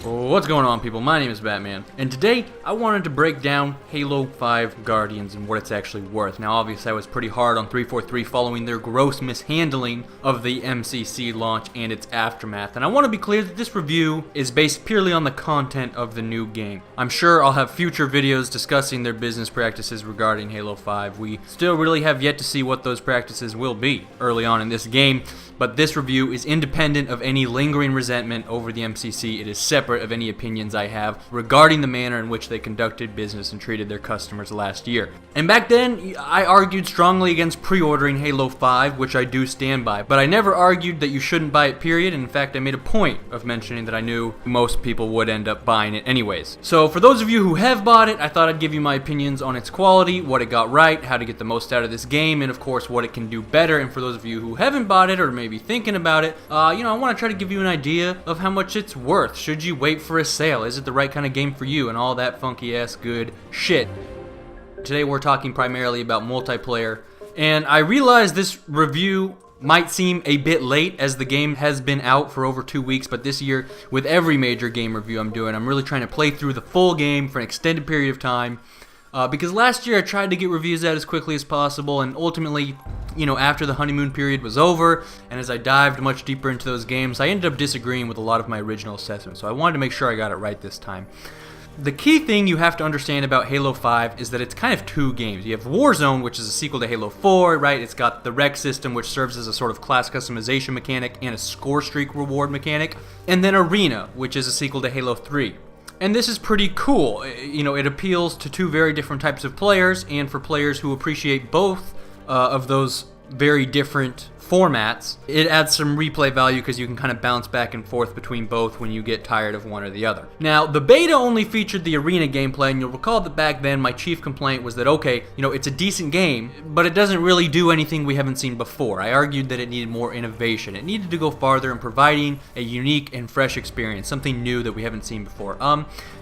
What's going on, people? My name is Batman, and today I wanted to break down Halo 5 Guardians and what it's actually worth. Now, obviously, I was pretty hard on 343 following their gross mishandling of the MCC launch and its aftermath, and I want to be clear that this review is based purely on the content of the new game. I'm sure I'll have future videos discussing their business practices regarding Halo 5. We still really have yet to see what those practices will be early on in this game, but this review is independent of any lingering resentment over the MCC. It is separate of any opinions I have regarding the manner in which they conducted business and treated their customers last year. And back then, I argued strongly against pre-ordering Halo 5, which I do stand by, but I never argued that you shouldn't buy it, period. And in fact, I made a point of mentioning that I knew most people would end up buying it anyways. So for those of you who have bought it, I thought I'd give you my opinions on its quality, what it got right, how to get the most out of this game, and of course what it can do better. And for those of you who haven't bought it or maybe thinking about it, I want to try to give you an idea of how much it's worth. Should you wait for a sale? Is it the right kind of game for you? And all that funky ass good shit. Today we're talking primarily about multiplayer, and I realize this review might seem a bit late as the game has been out for over 2 weeks, but this year, with every major game review I'm doing, I'm really trying to play through the full game for an extended period of time. Because last year I tried to get reviews out as quickly as possible, and ultimately, after the honeymoon period was over, and as I dived much deeper into those games, I ended up disagreeing with a lot of my original assessments, so I wanted to make sure I got it right this time. The key thing you have to understand about Halo 5 is that it's kind of two games. You have Warzone, which is a sequel to Halo 4, right? It's got the rec system, which serves as a sort of class customization mechanic and a score streak reward mechanic, and then Arena, which is a sequel to Halo 3. And this is pretty cool. It appeals to two very different types of players, and for players who appreciate both of those very different formats, it adds some replay value because you can kind of bounce back and forth between both when you get tired of one or the other. Now, the beta only featured the arena gameplay, and you'll recall that back then my chief complaint was that, okay, it's a decent game, but it doesn't really do anything we haven't seen before. I argued that it needed more innovation. It needed to go farther in providing a unique and fresh experience, something new that we haven't seen before.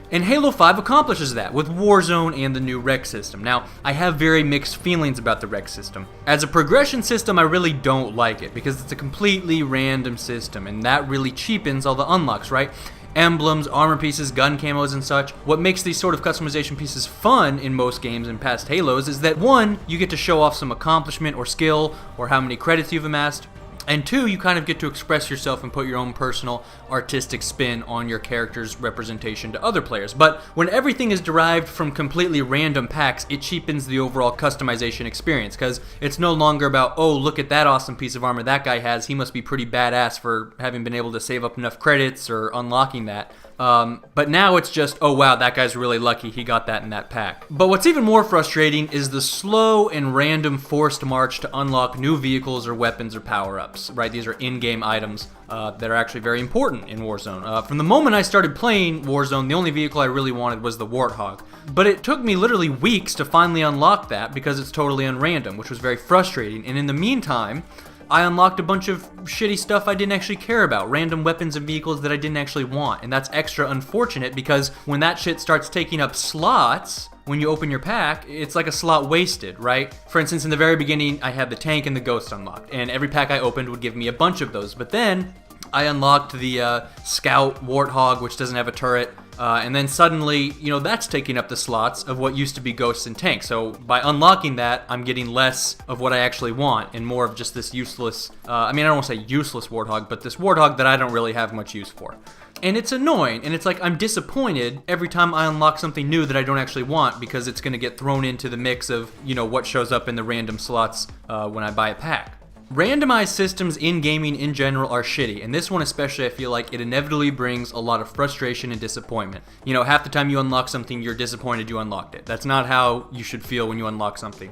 And Halo 5 accomplishes that with Warzone and the new rec system. Now, I have very mixed feelings about the rec system. As a progression system, I really don't like it because it's a completely random system, and that really cheapens all the unlocks, right? Emblems, armor pieces, gun camos, and such. What makes these sort of customization pieces fun in most games and past Halos is that, one, you get to show off some accomplishment or skill or how many credits you've amassed. And two, you kind of get to express yourself and put your own personal artistic spin on your character's representation to other players. But when everything is derived from completely random packs, it cheapens the overall customization experience, because it's no longer about, oh, look at that awesome piece of armor that guy has, he must be pretty badass for having been able to save up enough credits or unlocking that. But now it's just, oh wow, that guy's really lucky, he got that in that pack. But what's even more frustrating is the slow and random forced march to unlock new vehicles or weapons or power-ups, right? These are in-game items that are actually very important in Warzone. From the moment I started playing Warzone, the only vehicle I really wanted was the Warthog. But it took me literally weeks to finally unlock that because it's totally unrandom, which was very frustrating. And in the meantime, I unlocked a bunch of shitty stuff I didn't actually care about, random weapons and vehicles that I didn't actually want, and that's extra unfortunate because when that shit starts taking up slots, when you open your pack, it's like a slot wasted, right? For instance, in the very beginning, I had the tank and the ghost unlocked, and every pack I opened would give me a bunch of those, but then I unlocked the Scout Warthog, which doesn't have a turret, and then suddenly, that's taking up the slots of what used to be ghosts and tanks. So by unlocking that, I'm getting less of what I actually want and more of just this useless, I don't want to say useless Warthog, but this Warthog that I don't really have much use for. And it's annoying, and it's like I'm disappointed every time I unlock something new that I don't actually want because it's going to get thrown into the mix of, what shows up in the random slots when I buy a pack. Randomized systems in gaming in general are shitty, and this one especially, I feel like it inevitably brings a lot of frustration and disappointment. Half the time you unlock something, you're disappointed you unlocked it. That's not how you should feel when you unlock something.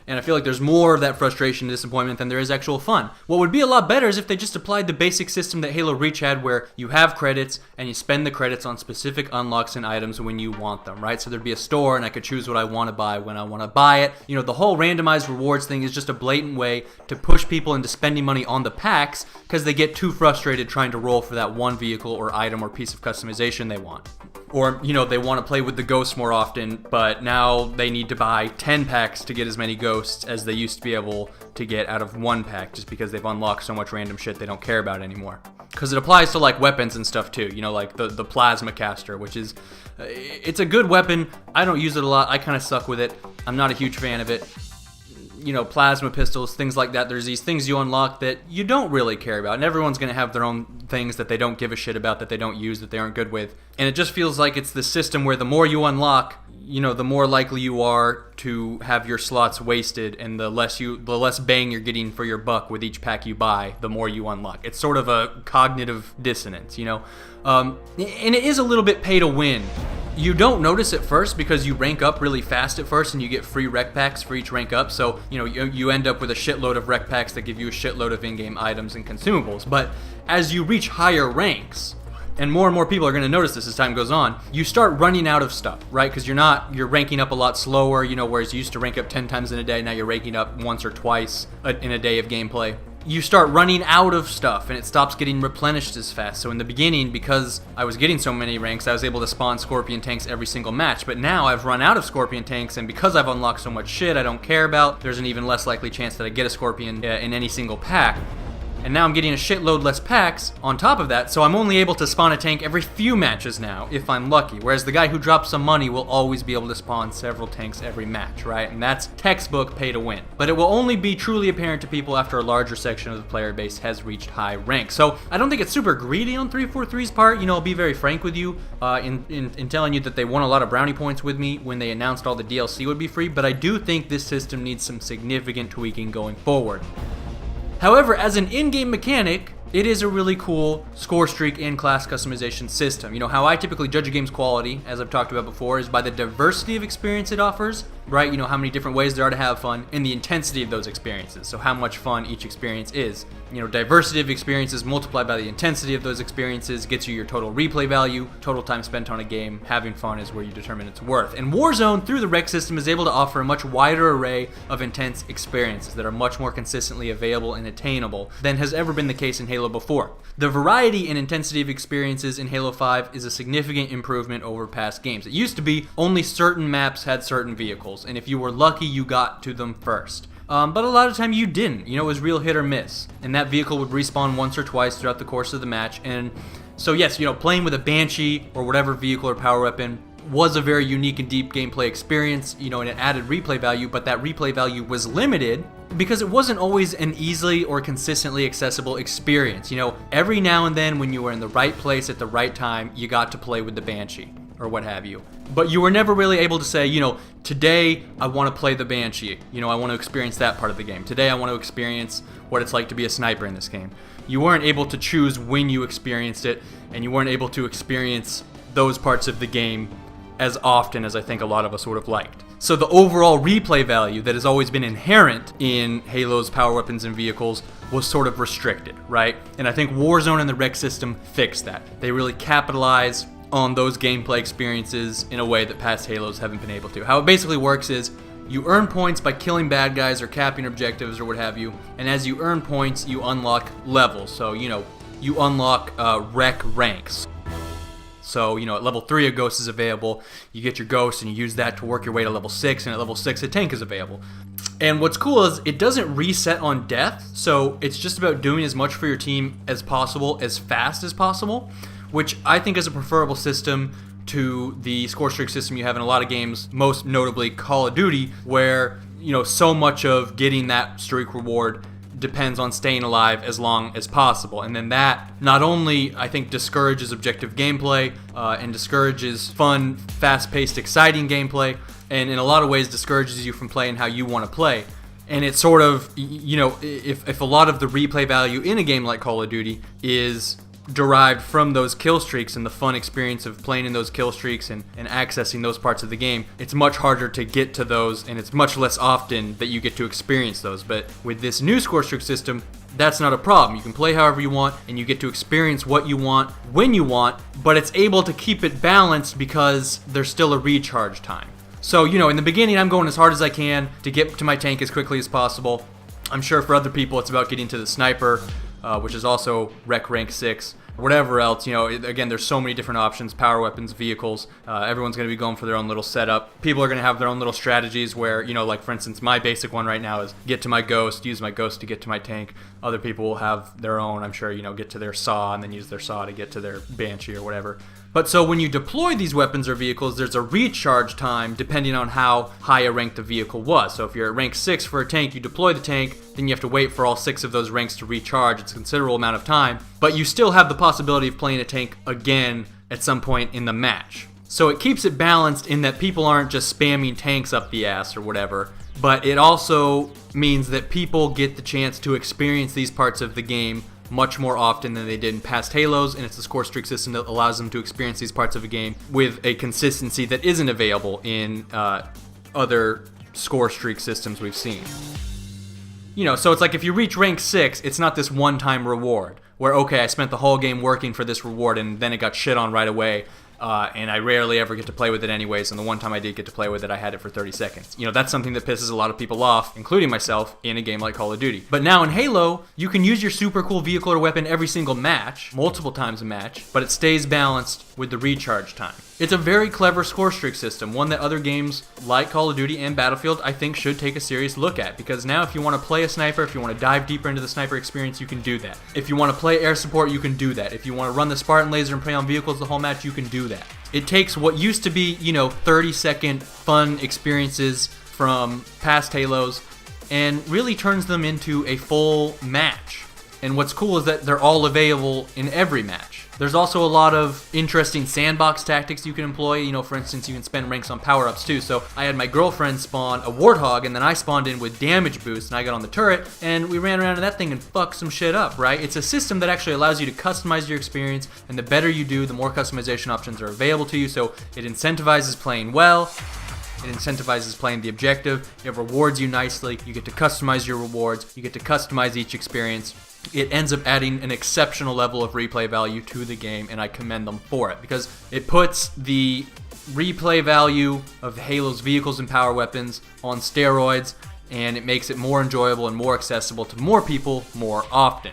And I feel like there's more of that frustration and disappointment than there is actual fun. What would be a lot better is if they just applied the basic system that Halo Reach had, where you have credits and you spend the credits on specific unlocks and items when you want them, right? So there'd be a store and I could choose what I want to buy when I want to buy it. The whole randomized rewards thing is just a blatant way to push people into spending money on the packs because they get too frustrated trying to roll for that one vehicle or item or piece of customization they want. Or, you know, they want to play with the ghosts more often, but now they need to buy 10 packs to get as many ghosts as they used to be able to get out of one pack, just because they've unlocked so much random shit they don't care about anymore. Because it applies to like weapons and stuff too, you know, like the plasma caster, which is, it's a good weapon. I don't use it a lot. I kind of suck with it. I'm not a huge fan of it. You know, plasma pistols, things like that. There's these things you unlock that you don't really care about, and everyone's going to have their own things that they don't give a shit about, that they don't use, that they aren't good with. And it just feels like it's the system where the more you unlock, you know, the more likely you are to have your slots wasted, and the less bang you're getting for your buck with each pack you buy, the more you unlock. It's sort of a cognitive dissonance, you know? And it is a little bit pay to win. You don't notice at first because you rank up really fast at first and you get free rec packs for each rank up. So, you know, you end up with a shitload of rec packs that give you a shitload of in-game items and consumables. But as you reach higher ranks, and more people are going to notice this as time goes on, you start running out of stuff, right? Because you're ranking up a lot slower, you know, whereas you used to rank up 10 times in a day, now you're ranking up once or twice in a day of gameplay. You start running out of stuff and it stops getting replenished as fast. So in the beginning, because I was getting so many ranks, I was able to spawn scorpion tanks every single match. But now I've run out of scorpion tanks, and because I've unlocked so much shit I don't care about, there's an even less likely chance that I get a scorpion in any single pack. And now I'm getting a shitload less packs on top of that, so I'm only able to spawn a tank every few matches now, if I'm lucky. Whereas the guy who drops some money will always be able to spawn several tanks every match, right? And that's textbook pay to win. But it will only be truly apparent to people after a larger section of the player base has reached high rank. So I don't think it's super greedy on 343's part. You know, I'll be very frank with you in telling you that they won a lot of brownie points with me when they announced all the DLC would be free, but I do think this system needs some significant tweaking going forward. However, as an in-game mechanic, it is a really cool score streak and class customization system. You know, how I typically judge a game's quality, as I've talked about before, is by the diversity of experience it offers, right? You know, how many different ways there are to have fun, and the intensity of those experiences, so how much fun each experience is. You know, diversity of experiences multiplied by the intensity of those experiences gets you your total replay value. Total time spent on a game having fun is where you determine its worth. And Warzone, through the rec system, is able to offer a much wider array of intense experiences that are much more consistently available and attainable than has ever been the case in Halo before. The variety and intensity of experiences in Halo 5 is a significant improvement over past games. It used to be only certain maps had certain vehicles, and if you were lucky, you got to them first. But a lot of the time you didn't. You know, it was real hit or miss. And that vehicle would respawn once or twice throughout the course of the match. And so yes, you know, playing with a Banshee or whatever vehicle or power weapon was a very unique and deep gameplay experience, you know, and it added replay value, but that replay value was limited because it wasn't always an easily or consistently accessible experience. You know, every now and then when you were in the right place at the right time, you got to play with the Banshee or what have you. But you were never really able to say, you know, today I want to play the Banshee. You know, I want to experience that part of the game. Today I want to experience what it's like to be a sniper in this game. You weren't able to choose when you experienced it, and you weren't able to experience those parts of the game as often as I think a lot of us would have liked. So the overall replay value that has always been inherent in Halo's power weapons and vehicles was sort of restricted, right? And I think Warzone and the rec system fixed that. They really capitalize on those gameplay experiences in a way that past Halos haven't been able to. How it basically works is you earn points by killing bad guys or capping objectives or what have you, and as you earn points, you unlock levels. So, you know, you unlock rec ranks. So, you know, at level 3 a ghost is available, you get your ghost and you use that to work your way to level 6, and at level 6 a tank is available. And what's cool is it doesn't reset on death, so it's just about doing as much for your team as possible, as fast as possible, which I think is a preferable system to the score streak system you have in a lot of games, most notably Call of Duty, where, you know, so much of getting that streak reward depends on staying alive as long as possible. And then that not only, I think, discourages objective gameplay and discourages fun, fast-paced, exciting gameplay, and in a lot of ways discourages you from playing how you want to play. And it's sort of, you know, if a lot of the replay value in a game like Call of Duty is derived from those kill streaks and the fun experience of playing in those kill streaks and accessing those parts of the game, it's much harder to get to those, and it's much less often that you get to experience those. But with this new score streak system, that's not a problem. You can play however you want, and you get to experience what you want when you want, but it's able to keep it balanced because there's still a recharge time. So, you know, in the beginning, I'm going as hard as I can to get to my tank as quickly as possible. I'm sure for other people, it's about getting to the sniper, which is also rec rank 6, whatever else. Again, there's so many different options, power weapons, vehicles. Everyone's going to be going for their own little setup. People are going to have their own little strategies where, like for instance, my basic one right now is get to my ghost, use my ghost to get to my tank. Other people will have their own, I'm sure, get to their saw and then use their saw to get to their banshee or whatever. But so when you deploy these weapons or vehicles, there's a recharge time depending on how high a rank the vehicle was. So if you're at rank 6 for a tank, you deploy the tank, then you have to wait for all 6 of those ranks to recharge. It's a considerable amount of time, but you still have the possibility of playing a tank again at some point in the match. So it keeps it balanced in that people aren't just spamming tanks up the ass or whatever, but it also means that people get the chance to experience these parts of the game much more often than they did in past Halos, and it's a score streak system that allows them to experience these parts of a game with a consistency that isn't available in other score streak systems we've seen. So it's like if you reach rank 6, it's not this one-time reward where, okay, I spent the whole game working for this reward and then it got shit on right away. And I rarely ever get to play with it anyways, and the one time I did get to play with it, I had it for 30 seconds. That's something that pisses a lot of people off, including myself, in a game like Call of Duty. But now in Halo, you can use your super cool vehicle or weapon every single match, multiple times a match, but it stays balanced with the recharge time. It's a very clever score streak system, one that other games like Call of Duty and Battlefield I think should take a serious look at, because now if you want to play a sniper, if you want to dive deeper into the sniper experience, you can do that. If you want to play air support, you can do that. If you want to run the Spartan laser and play on vehicles the whole match, you can do that. It takes what used to be, 30-second fun experiences from past Halos and really turns them into a full match. And what's cool is that they're all available in every match. There's also a lot of interesting sandbox tactics you can employ. For instance, you can spend ranks on power-ups too. So I had my girlfriend spawn a Warthog, and then I spawned in with damage boost, and I got on the turret, and we ran around in that thing and fucked some shit up, right? It's a system that actually allows you to customize your experience, and the better you do, the more customization options are available to you. So it incentivizes playing well. It incentivizes playing the objective. It rewards you nicely. You get to customize your rewards. You get to customize each experience. It ends up adding an exceptional level of replay value to the game, and I commend them for it because it puts the replay value of Halo's vehicles and power weapons on steroids, and it makes it more enjoyable and more accessible to more people more often.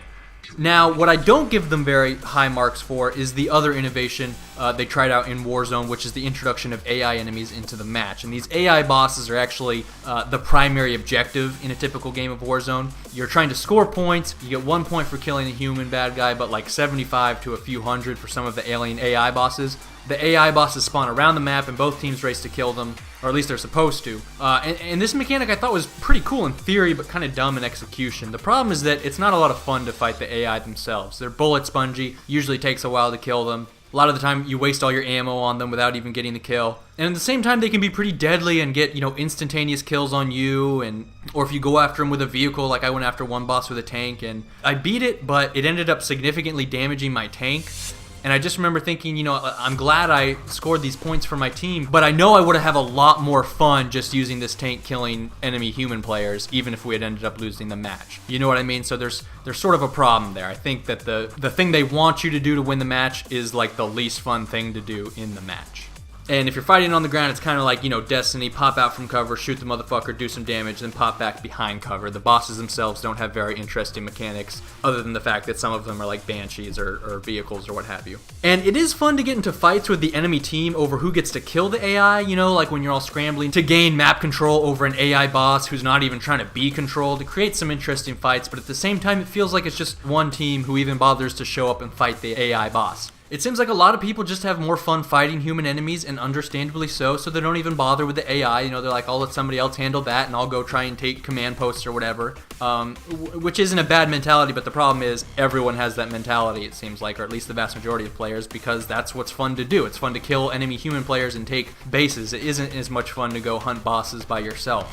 Now, what I don't give them very high marks for is the other innovation they tried out in Warzone, which is the introduction of AI enemies into the match. And these AI bosses are actually the primary objective in a typical game of Warzone. You're trying to score points. You get 1 point for killing a human bad guy, but like 75 to a few hundred for some of the alien AI bosses. The AI bosses spawn around the map, and both teams race to kill them, or at least they're supposed to. And this mechanic I thought was pretty cool in theory, but kind of dumb in execution. The problem is that it's not a lot of fun to fight the AI themselves. They're bullet spongy, usually takes a while to kill them. A lot of the time, you waste all your ammo on them without even getting the kill. And at the same time, they can be pretty deadly and get, instantaneous kills on you. Or if you go after them with a vehicle, like I went after one boss with a tank, and I beat it, but it ended up significantly damaging my tank. And I just remember thinking, I'm glad I scored these points for my team, but I know I would have a lot more fun just using this tank killing enemy human players, even if we had ended up losing the match. You know what I mean? So there's sort of a problem there. I think that the thing they want you to do to win the match is like the least fun thing to do in the match. And if you're fighting on the ground, it's kind of like, Destiny, pop out from cover, shoot the motherfucker, do some damage, then pop back behind cover. The bosses themselves don't have very interesting mechanics, other than the fact that some of them are like banshees or vehicles or what have you. And it is fun to get into fights with the enemy team over who gets to kill the AI, like when you're all scrambling to gain map control over an AI boss who's not even trying to be controlled. It creates some interesting fights, but at the same time, it feels like it's just one team who even bothers to show up and fight the AI boss. It seems like a lot of people just have more fun fighting human enemies, and understandably so they don't even bother with the AI. They're like, I'll let somebody else handle that, and I'll go try and take command posts or whatever, which isn't a bad mentality, but the problem is everyone has that mentality, it seems like, or at least the vast majority of players, because that's what's fun to do. It's fun to kill enemy human players and take bases. It isn't as much fun to go hunt bosses by yourself.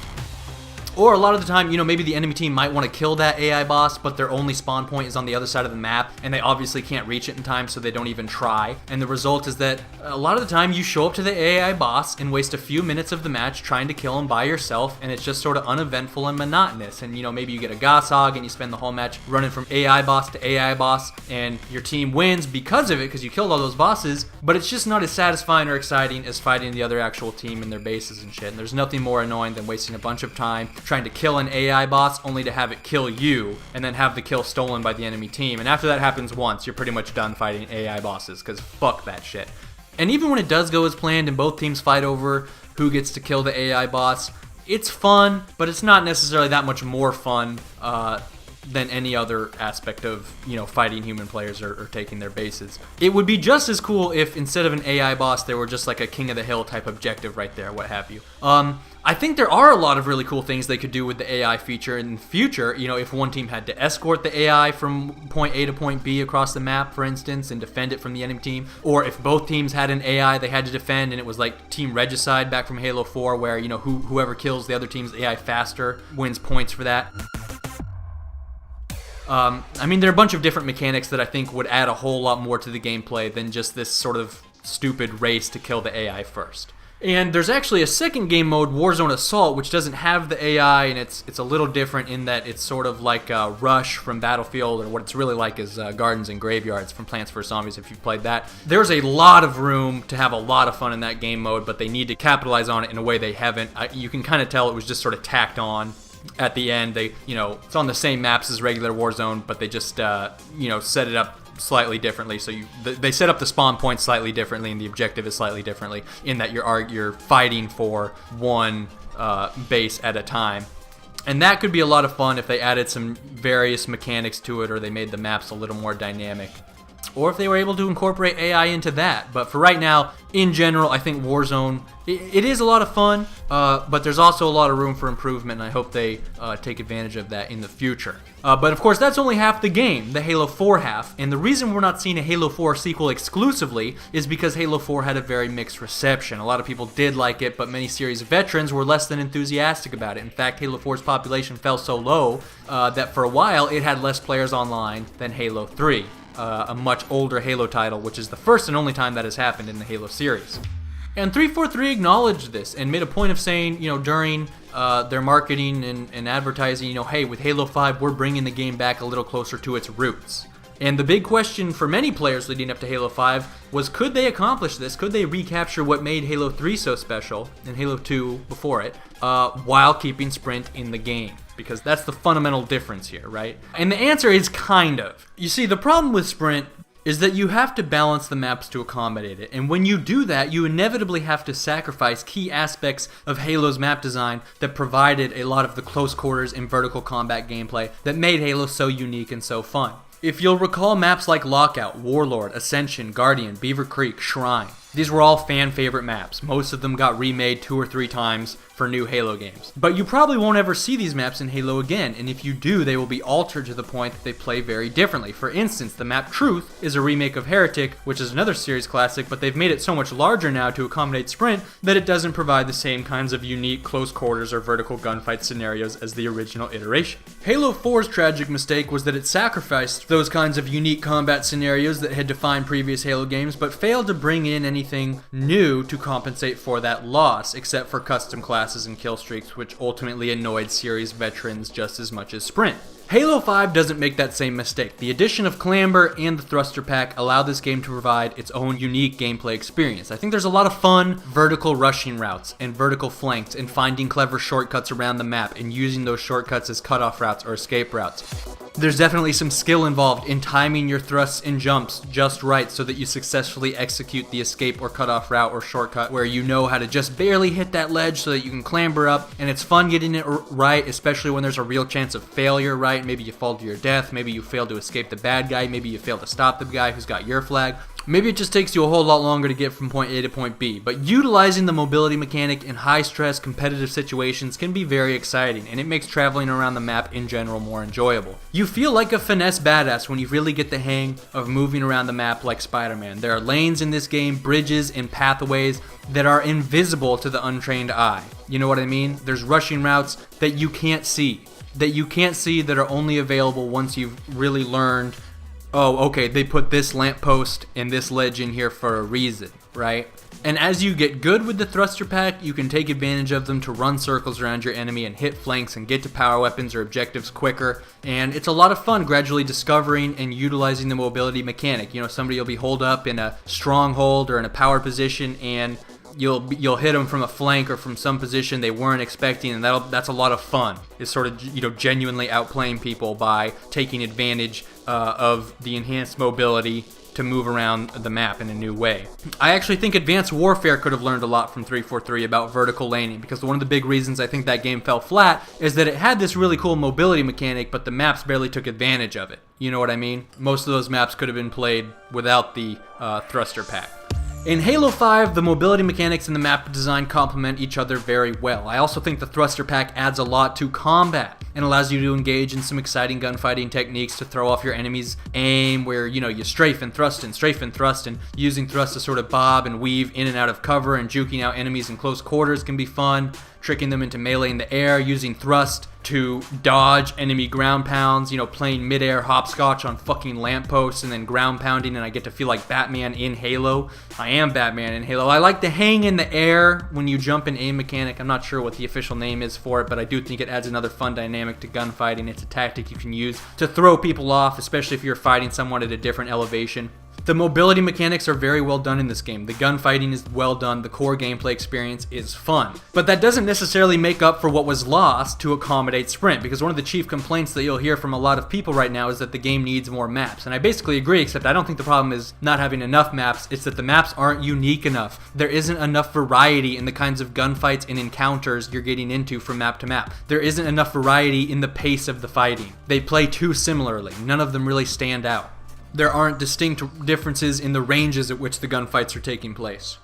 Or a lot of the time, maybe the enemy team might want to kill that AI boss, but their only spawn point is on the other side of the map, and they obviously can't reach it in time, so they don't even try. And the result is that a lot of the time you show up to the AI boss and waste a few minutes of the match trying to kill him by yourself, and it's just sort of uneventful and monotonous. And maybe you get a Goshawk and you spend the whole match running from AI boss to AI boss, and your team wins because of it, because you killed all those bosses, but it's just not as satisfying or exciting as fighting the other actual team in their bases and shit. And there's nothing more annoying than wasting a bunch of time trying to kill an AI boss only to have it kill you and then have the kill stolen by the enemy team. And after that happens once, you're pretty much done fighting AI bosses, because fuck that shit. And even when it does go as planned and both teams fight over who gets to kill the AI boss, it's fun, but it's not necessarily that much more fun than any other aspect of, fighting human players or taking their bases. It would be just as cool if instead of an AI boss, there were just like a King of the Hill type objective right there, what have you. I think there are a lot of really cool things they could do with the AI feature in the future. If one team had to escort the AI from point A to point B across the map, for instance, and defend it from the enemy team, or if both teams had an AI they had to defend and it was like Team Regicide back from Halo 4 where, whoever kills the other team's AI faster wins points for that. There are a bunch of different mechanics that I think would add a whole lot more to the gameplay than just this sort of stupid race to kill the AI first. And there's actually a second game mode, Warzone Assault, which doesn't have the AI, and it's a little different in that it's sort of like Rush from Battlefield, or what it's really like is Gardens and Graveyards from Plants vs. Zombies, if you've played that. There's a lot of room to have a lot of fun in that game mode, but they need to capitalize on it in a way they haven't. You can kind of tell it was just sort of tacked on at the end. It's on the same maps as regular Warzone, but they just, set it up slightly differently. So they set up the spawn points slightly differently, and the objective is slightly differently in that you're fighting for one base at a time. And that could be a lot of fun if they added some various mechanics to it, or they made the maps a little more dynamic, or if they were able to incorporate AI into that. But for right now, in general, I think Warzone, it is a lot of fun, but there's also a lot of room for improvement, and I hope they take advantage of that in the future. But of course, that's only half the game, the Halo 4 half, and the reason we're not seeing a Halo 4 sequel exclusively is because Halo 4 had a very mixed reception. A lot of people did like it, but many series veterans were less than enthusiastic about it. In fact, Halo 4's population fell so low that for a while it had less players online than Halo 3. A much older Halo title, which is the first and only time that has happened in the Halo series. And 343 acknowledged this and made a point of saying, during their marketing and advertising, hey, with Halo 5, we're bringing the game back a little closer to its roots. And the big question for many players leading up to Halo 5 was, could they accomplish this? Could they recapture what made Halo 3 so special, and Halo 2 before it, while keeping Sprint in the game? Because that's the fundamental difference here, right? And the answer is kind of. You see, the problem with Sprint is that you have to balance the maps to accommodate it. And when you do that, you inevitably have to sacrifice key aspects of Halo's map design that provided a lot of the close quarters and vertical combat gameplay that made Halo so unique and so fun. If you'll recall, maps like Lockout, Warlord, Ascension, Guardian, Beaver Creek, Shrine, these were all fan favorite maps. Most of them got remade 2 or 3 times for new Halo games. But you probably won't ever see these maps in Halo again, and if you do, they will be altered to the point that they play very differently. For instance, the map Truth is a remake of Heretic, which is another series classic, but they've made it so much larger now to accommodate Sprint that it doesn't provide the same kinds of unique close quarters or vertical gunfight scenarios as the original iteration. Halo 4's tragic mistake was that it sacrificed those kinds of unique combat scenarios that had defined previous Halo games, but failed to bring in anything new to compensate for that loss, except for custom classes and kill streaks, which ultimately annoyed series veterans just as much as Sprint. Halo 5 doesn't make that same mistake. The addition of Clamber and the Thruster Pack allow this game to provide its own unique gameplay experience. I think there's a lot of fun vertical rushing routes and vertical flanks and finding clever shortcuts around the map and using those shortcuts as cutoff routes or escape routes. There's definitely some skill involved in timing your thrusts and jumps just right so that you successfully execute the escape or cutoff route or shortcut where you know how to just barely hit that ledge so that you can clamber up, and it's fun getting it right, especially when there's a real chance of failure, right? Maybe you fall to your death, maybe you fail to escape the bad guy, maybe you fail to stop the guy who's got your flag. Maybe it just takes you a whole lot longer to get from point A to point B, but utilizing the mobility mechanic in high-stress competitive situations can be very exciting, and it makes traveling around the map in general more enjoyable. You feel like a finesse badass when you really get the hang of moving around the map like Spider-Man. There are lanes in this game, bridges, and pathways that are invisible to the untrained eye. You know what I mean? There's rushing routes that you can't see, that are only available once you've really learned, oh, okay, they put this lamppost and this ledge in here for a reason, right? And as you get good with the thruster pack, you can take advantage of them to run circles around your enemy and hit flanks and get to power weapons or objectives quicker. And it's a lot of fun gradually discovering and utilizing the mobility mechanic. You know, somebody will be holed up in a stronghold or in a power position, and you'll hit them from a flank or from some position they weren't expecting, and that's a lot of fun. Is sort of, you know, genuinely outplaying people by taking advantage of the enhanced mobility to move around the map in a new way. I actually think Advanced Warfare could have learned a lot from 343 about vertical laning, because one of the big reasons I think that game fell flat is that it had this really cool mobility mechanic, but the maps barely took advantage of it. You know what I mean? Most of those maps could have been played without the thruster pack. In Halo 5, the mobility mechanics and the map design complement each other very well. I also think the thruster pack adds a lot to combat and allows you to engage in some exciting gunfighting techniques to throw off your enemy's aim, where, you know, you strafe and thrust and using thrust to sort of bob and weave in and out of cover, and juking out enemies in close quarters can be fun. Tricking them into melee in the air, using thrust to dodge enemy ground pounds, you know, playing mid-air hopscotch on fucking lampposts and then ground pounding, and I get to feel like Batman in Halo. I am Batman in Halo. I like to hang in the air when you jump in aim mechanic. I'm not sure what the official name is for it, but I do think it adds another fun dynamic to gunfighting. It's a tactic you can use to throw people off, especially if you're fighting someone at a different elevation. The mobility mechanics are very well done in this game. The gunfighting is well done. The core gameplay experience is fun. But that doesn't necessarily make up for what was lost to accommodate sprint, because one of the chief complaints that you'll hear from a lot of people right now is that the game needs more maps. And I basically agree, except I don't think the problem is not having enough maps. It's that the maps aren't unique enough. There isn't enough variety in the kinds of gunfights and encounters you're getting into from map to map. There isn't enough variety in the pace of the fighting. They play too similarly. None of them really stand out. There aren't distinct differences in the ranges at which the gunfights are taking place.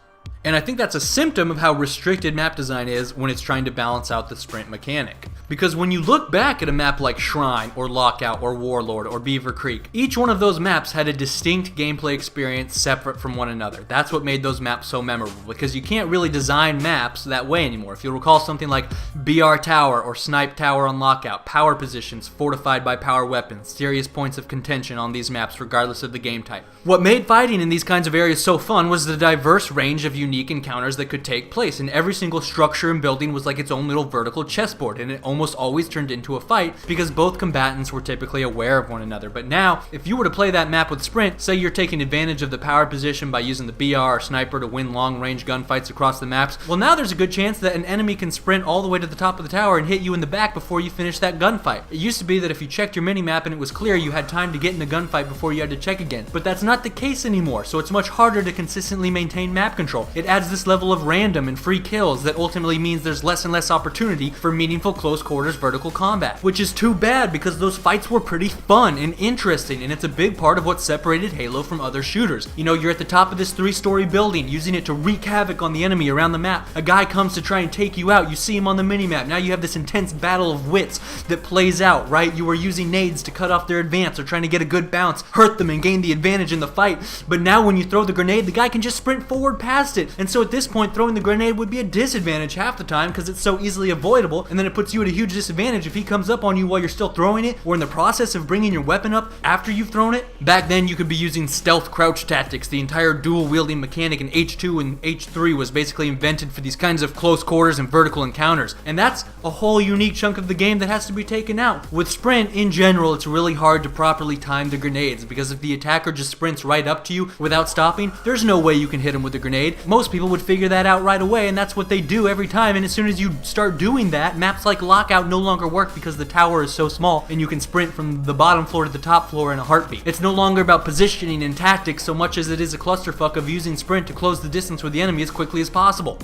And I think that's a symptom of how restricted map design is when it's trying to balance out the sprint mechanic. Because when you look back at a map like Shrine, or Lockout, or Warlord, or Beaver Creek, each one of those maps had a distinct gameplay experience separate from one another. That's what made those maps so memorable, because you can't really design maps that way anymore. If you recall something like BR Tower or Snipe Tower on Lockout, power positions fortified by power weapons, serious points of contention on these maps regardless of the game type. What made fighting in these kinds of areas so fun was the diverse range of unique encounters that could take place, and every single structure and building was like its own little vertical chessboard, and it almost always turned into a fight because both combatants were typically aware of one another. But now, if you were to play that map with sprint, say you're taking advantage of the power position by using the BR or sniper to win long-range gunfights across the maps, well, now there's a good chance that an enemy can sprint all the way to the top of the tower and hit you in the back before you finish that gunfight. It used to be that if you checked your minimap and it was clear, you had time to get in the gunfight before you had to check again. But that's not the case anymore, so it's much harder to consistently maintain map control. It adds this level of random and free kills that ultimately means there's less and less opportunity for meaningful close quarters vertical combat, which is too bad because those fights were pretty fun and interesting, and it's a big part of what separated Halo from other shooters. You know, you're at the top of this 3-story building using it to wreak havoc on the enemy around the map. A guy comes to try and take you out. You see him on the minimap. Now you have this intense battle of wits that plays out, right? You were using nades to cut off their advance or trying to get a good bounce, hurt them, and gain the advantage in the fight. But now when you throw the grenade, the guy can just sprint forward past it. And so at this point, throwing the grenade would be a disadvantage half the time because it's so easily avoidable, and then it puts you at a huge disadvantage if he comes up on you while you're still throwing it, or in the process of bringing your weapon up after you've thrown it. Back then, you could be using stealth crouch tactics. The entire dual wielding mechanic in H2 and H3 was basically invented for these kinds of close quarters and vertical encounters, and that's a whole unique chunk of the game that has to be taken out. With sprint, in general, it's really hard to properly time the grenades, because if the attacker just sprints right up to you without stopping, there's no way you can hit him with a grenade. Most people would figure that out right away, and that's what they do every time. And as soon as you start doing that, maps like Lockout no longer work because the tower is so small and you can sprint from the bottom floor to the top floor in a heartbeat. It's no longer about positioning and tactics so much as it is a clusterfuck of using sprint to close the distance with the enemy as quickly as possible.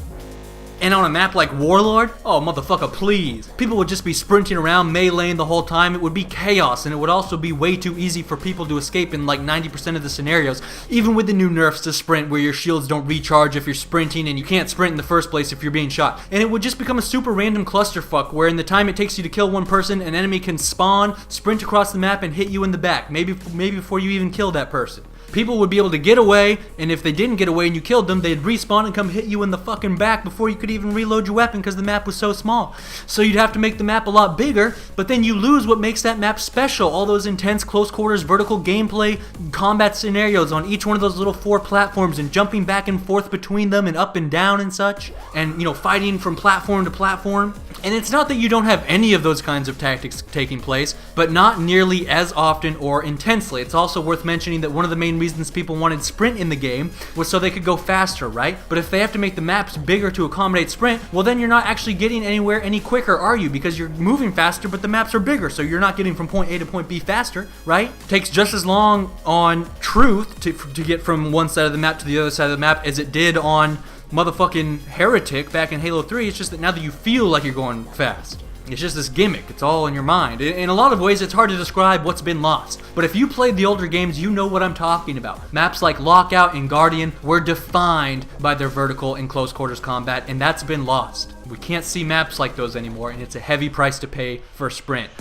And on a map like Warlord, oh motherfucker, please. People would just be sprinting around meleeing the whole time. It would be chaos, and it would also be way too easy for people to escape in like 90% of the scenarios, even with the new nerfs to sprint where your shields don't recharge if you're sprinting and you can't sprint in the first place if you're being shot. And it would just become a super random clusterfuck where in the time it takes you to kill one person, an enemy can spawn, sprint across the map, and hit you in the back, maybe before you even kill that person. People would be able to get away, and if they didn't get away and you killed them, they'd respawn and come hit you in the fucking back before you could even reload your weapon because the map was so small. So you'd have to make the map a lot bigger, but then you lose what makes that map special. All those intense close quarters vertical gameplay combat scenarios on each one of those little 4 platforms and jumping back and forth between them and up and down and such, and, you know, fighting from platform to platform. And it's not that you don't have any of those kinds of tactics taking place, but not nearly as often or intensely. It's also worth mentioning that one of the main main reasons people wanted sprint in the game was so they could go faster, right? But if they have to make the maps bigger to accommodate sprint, well then you're not actually getting anywhere any quicker, are you? Because you're moving faster, but the maps are bigger, so you're not getting from point A to point B faster, right? Takes just as long on Truth to get from one side of the map to the other side of the map as it did on motherfucking Heretic back in Halo 3. It's just that now that you feel like you're going fast. It's just this gimmick. It's all in your mind. In a lot of ways, it's hard to describe what's been lost. But if you played the older games, you know what I'm talking about. Maps like Lockout and Guardian were defined by their vertical and close quarters combat, and that's been lost. We can't see maps like those anymore, and it's a heavy price to pay for sprint.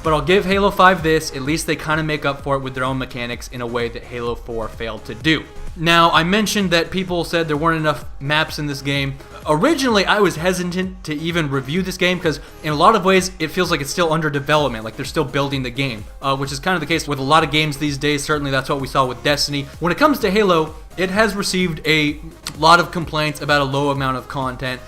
But I'll give Halo 5 this, at least they kind of make up for it with their own mechanics in a way that Halo 4 failed to do. Now, I mentioned that people said there weren't enough maps in this game. Originally, I was hesitant to even review this game because in a lot of ways, it feels like it's still under development, like they're still building the game, which is kind of the case with a lot of games these days. Certainly, that's what we saw with Destiny. When it comes to Halo, it has received a lot of complaints about a low amount of content,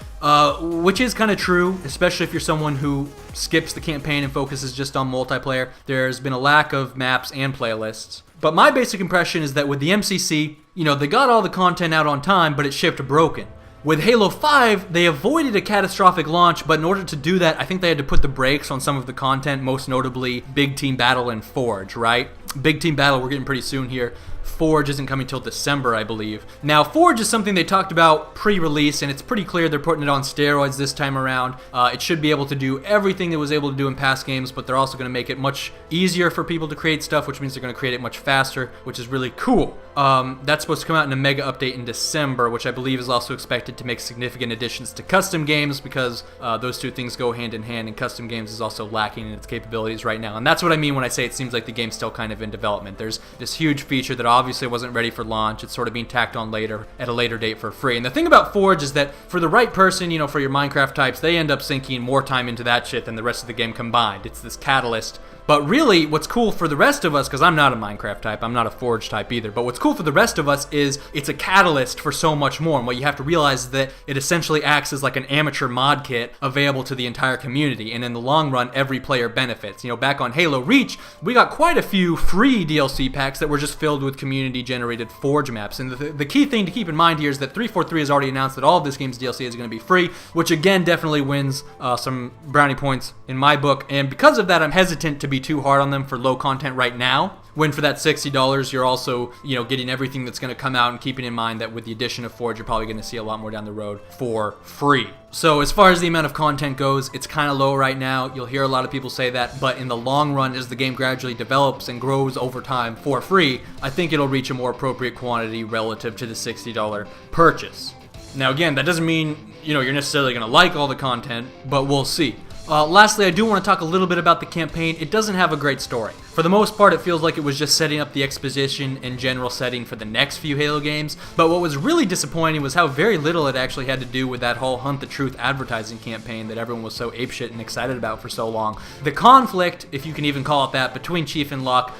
which is kind of true, especially if you're someone who skips the campaign and focuses just on multiplayer. There's been a lack of maps and playlists. But my basic impression is that with the MCC, they got all the content out on time, but it shipped broken. With Halo 5, they avoided a catastrophic launch, but in order to do that, I think they had to put the brakes on some of the content, most notably Big Team Battle and Forge, right? Big Team Battle, we're getting pretty soon here. Forge isn't coming till December, I believe. Now, Forge is something they talked about pre-release, and it's pretty clear they're putting it on steroids this time around. It should be able to do everything it was able to do in past games, but they're also going to make it much easier for people to create stuff, which means they're going to create it much faster, which is really cool. That's supposed to come out in a mega update in December, which I believe is also expected to make significant additions to custom games, because those two things go hand in hand, and custom games is also lacking in its capabilities right now. And that's what I mean when I say it seems like the game's still kind of in development. There's this huge feature that obviously wasn't ready for launch. It's sort of being tacked on later at a later date for free. And the thing about Forge is that for the right person, for your Minecraft types, they end up sinking more time into that shit than the rest of the game combined. It's this catalyst. But really, what's cool for the rest of us, because I'm not a Minecraft type, I'm not a Forge type either, but what's cool for the rest of us is it's a catalyst for so much more. And what you have to realize is that it essentially acts as like an amateur mod kit available to the entire community. And in the long run, every player benefits. Back on Halo Reach, we got quite a few free DLC packs that were just filled with community-generated Forge maps. And the key thing to keep in mind here is that 343 has already announced that all of this game's DLC is going to be free, which again definitely wins some brownie points in my book. And because of that, I'm hesitant to be too hard on them for low content right now, when for that $60 you're also getting everything that's going to come out, and keeping in mind that with the addition of Forge you're probably going to see a lot more down the road for free. So as far as the amount of content goes, it's kind of low right now. You'll hear a lot of people say that, but in the long run, as the game gradually develops and grows over time for free, I think it'll reach a more appropriate quantity relative to the $60 purchase. Now again, that doesn't mean you're necessarily going to like all the content, but we'll see. Lastly, I do want to talk a little bit about the campaign. It doesn't have a great story. For the most part, it feels like it was just setting up the exposition and general setting for the next few Halo games, but what was really disappointing was how very little it actually had to do with that whole Hunt the Truth advertising campaign that everyone was so apeshit and excited about for so long. The conflict, if you can even call it that, between Chief and Locke,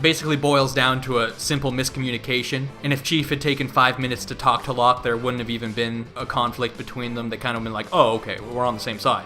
basically boils down to a simple miscommunication, and if Chief had taken 5 minutes to talk to Locke, there wouldn't have even been a conflict between them. They kind of been like, oh, okay, we're on the same side.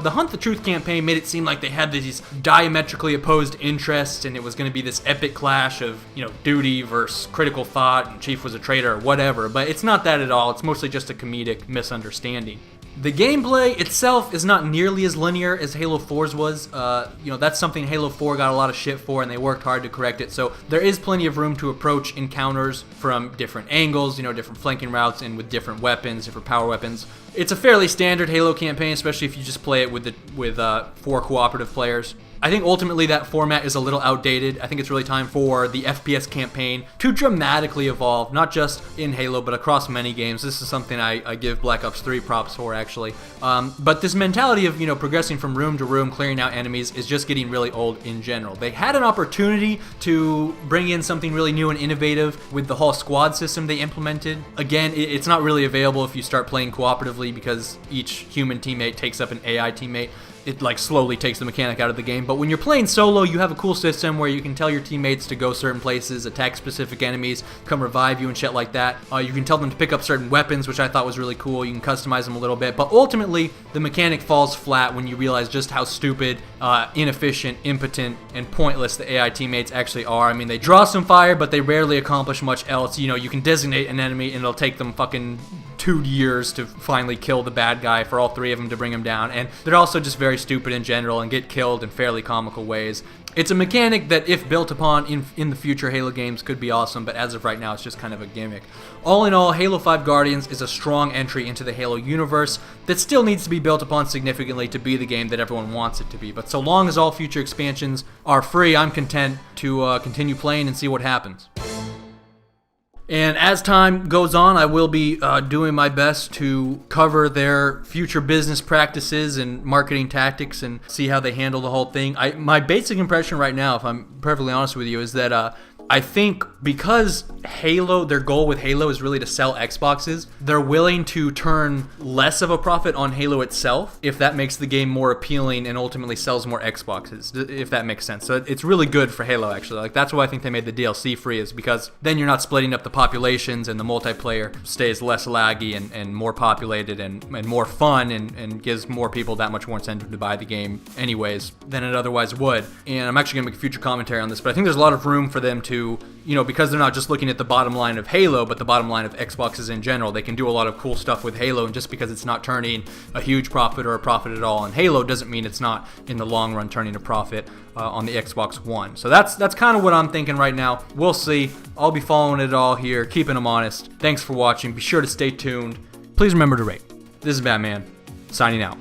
The Hunt the Truth campaign made it seem like they had these diametrically opposed interests, and it was going to be this epic clash of, duty versus critical thought, and Chief was a traitor or whatever, but it's not that at all. It's mostly just a comedic misunderstanding. The gameplay itself is not nearly as linear as Halo 4's was. That's something Halo 4 got a lot of shit for, and they worked hard to correct it. So there is plenty of room to approach encounters from different angles, different flanking routes, and with different weapons, different power weapons. It's a fairly standard Halo campaign, especially if you just play it with 4 cooperative players. I think ultimately that format is a little outdated. I think it's really time for the FPS campaign to dramatically evolve, not just in Halo, but across many games. This is something I give Black Ops 3 props for, actually. But this mentality of, progressing from room to room, clearing out enemies, is just getting really old in general. They had an opportunity to bring in something really new and innovative with the whole squad system they implemented. Again, it's not really available if you start playing cooperatively, because each human teammate takes up an AI teammate. it like slowly takes the mechanic out of the game. But when you're playing solo, you have a cool system where you can tell your teammates to go certain places, attack specific enemies, come revive you and shit like that. You can tell them to pick up certain weapons, which I thought was really cool. You can customize them a little bit, but ultimately the mechanic falls flat when you realize just how stupid, inefficient, impotent, and pointless the AI teammates actually are. I mean, they draw some fire, but they rarely accomplish much else. You know, you can designate an enemy and it'll take them fucking 2 years to finally kill the bad guy, for all 3 of them to bring him down, and they're also just very stupid in general and get killed in fairly comical ways. It's a mechanic that, if built upon in the future Halo games, could be awesome, but as of right now, it's just kind of a gimmick. All in all, Halo 5 Guardians is a strong entry into the Halo universe that still needs to be built upon significantly to be the game that everyone wants it to be. But so long as all future expansions are free, I'm content to continue playing and see what happens. And as time goes on, I will be doing my best to cover their future business practices and marketing tactics and see how they handle the whole thing. My basic impression right now, if I'm perfectly honest with you, is that I think because Halo, their goal with Halo is really to sell Xboxes, they're willing to turn less of a profit on Halo itself if that makes the game more appealing and ultimately sells more Xboxes, if that makes sense. So it's really good for Halo, actually. Like, that's why I think they made the DLC free, is because then you're not splitting up the populations and the multiplayer stays less laggy and more populated and more fun and gives more people that much more incentive to buy the game anyways than it otherwise would. And I'm actually going to make a future commentary on this, but I think there's a lot of room for them to, you know, because they're not just looking at the bottom line of Halo, but the bottom line of Xboxes in general. They can do a lot of cool stuff with Halo, and just because it's not turning a huge profit or a profit at all on Halo doesn't mean it's not in the long run turning a profit on the Xbox One. So that's kind of what I'm thinking right now. We'll see. I'll be following it all here, keeping them honest. Thanks for watching. Be sure to stay tuned. Please remember to rate. This is Batman, signing out.